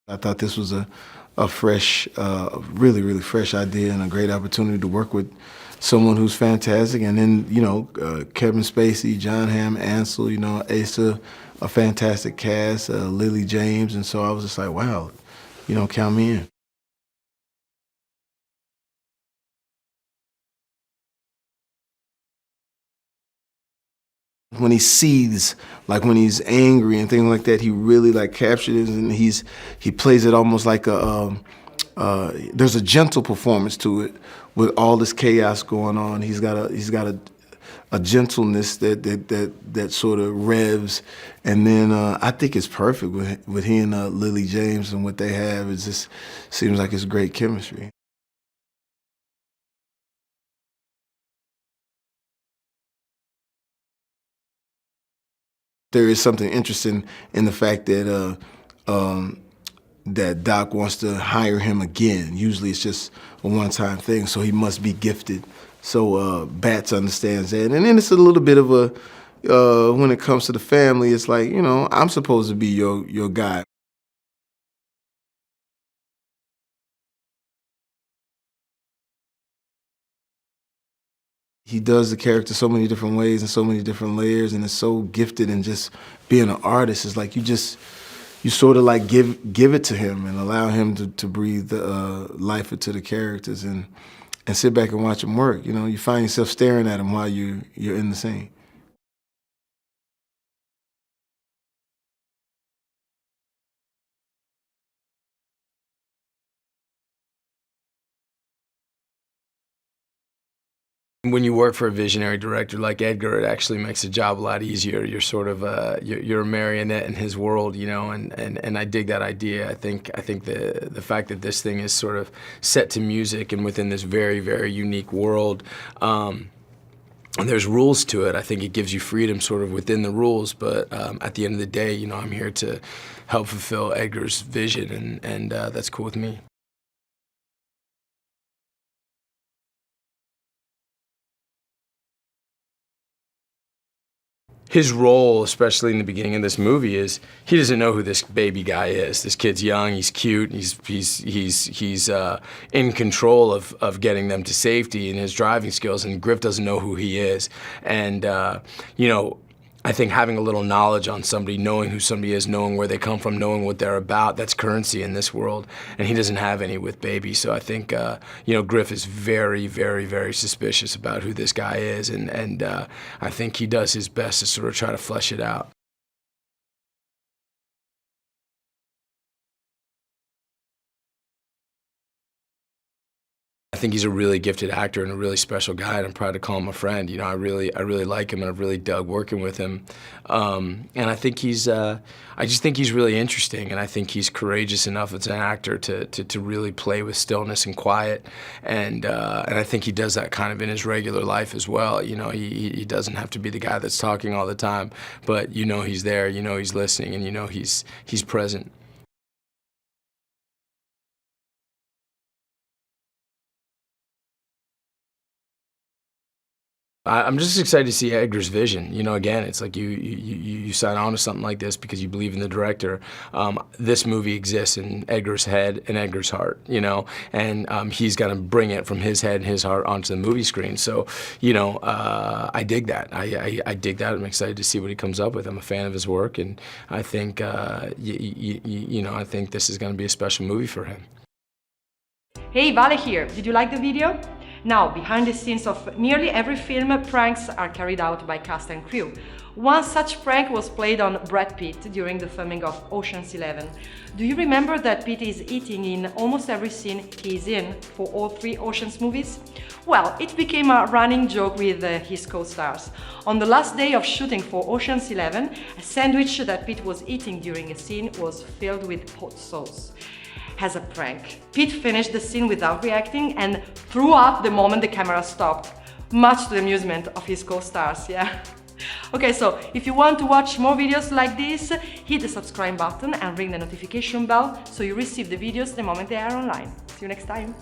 I thought this was a fresh, really fresh idea and a great opportunity to work with someone who's fantastic. And then, Kevin Spacey, John Hamm, Ansel, Asa, a fantastic cast, Lily James. And so I was just like, wow, count me in. When he seethes, like when he's angry and things like that, he really like captures it, and he plays it almost like there's a gentle performance to it with all this chaos going on. He's got a gentleness that sort of revs, and then I think it's perfect with he and Lily James and what they have. It just seems like it's great chemistry. There is something interesting in the fact that that Doc wants to hire him again. Usually it's just a one-time thing, so he must be gifted. So Bats understands that. And then it's a little bit of a, when it comes to the family, it's like, I'm supposed to be your guy. He does the character so many different ways and so many different layers, and is so gifted in just being an artist. It's like you sort of like give it to him and allow him to breathe the life into the characters and sit back and watch him work. You find yourself staring at him while you're in the scene. When you work for a visionary director like Edgar, it actually makes the job a lot easier. You're sort of you're a marionette in his world, and I dig that idea. I think the fact that this thing is sort of set to music and within this very unique world, and there's rules to it. I think it gives you freedom sort of within the rules, but at the end of the day, I'm here to help fulfill Edgar's vision, and that's cool with me. His role, especially in the beginning of this movie, is he doesn't know who this baby guy is. This kid's young, he's cute, he's in control of getting them to safety and his driving skills, and Griff doesn't know who he is. And I think having a little knowledge on somebody, knowing who somebody is, knowing where they come from, knowing what they're about, that's currency in this world, and he doesn't have any with Baby. So I think, Griff is very suspicious about who this guy is, and I think he does his best to sort of try to flesh it out. I think he's a really gifted actor and a really special guy, and I'm proud to call him a friend. I really like him, and I've really dug working with him. And I think I just think he's really interesting, and I think he's courageous enough as an actor to really play with stillness and quiet. And I think he does that kind of in his regular life as well. He doesn't have to be the guy that's talking all the time, but he's there, he's listening, and he's present. I'm just excited to see Edgar's vision. Again, it's like you sign on to something like this because you believe in the director. This movie exists in Edgar's head and Edgar's heart, and he's going to bring it from his head and his heart onto the movie screen. So, I dig that. I dig that. I'm excited to see what he comes up with. I'm a fan of his work, and I think, I think this is going to be a special movie for him. Hey, Vale here. Did you like the video? Now, behind the scenes of nearly every film, pranks are carried out by cast and crew. One such prank was played on Brad Pitt during the filming of Ocean's 11. Do you remember that Pitt is eating in almost every scene he's in for all 3 Ocean's movies? Well, it became a running joke with his co-stars. On the last day of shooting for Ocean's 11, a sandwich that Pitt was eating during a scene was filled with hot sauce. As a prank, Pitt finished the scene without reacting and threw up the moment the camera stopped, much to the amusement of his co-stars, yeah? Okay, so if you want to watch more videos like this, hit the subscribe button and ring the notification bell so you receive the videos the moment they are online. See you next time!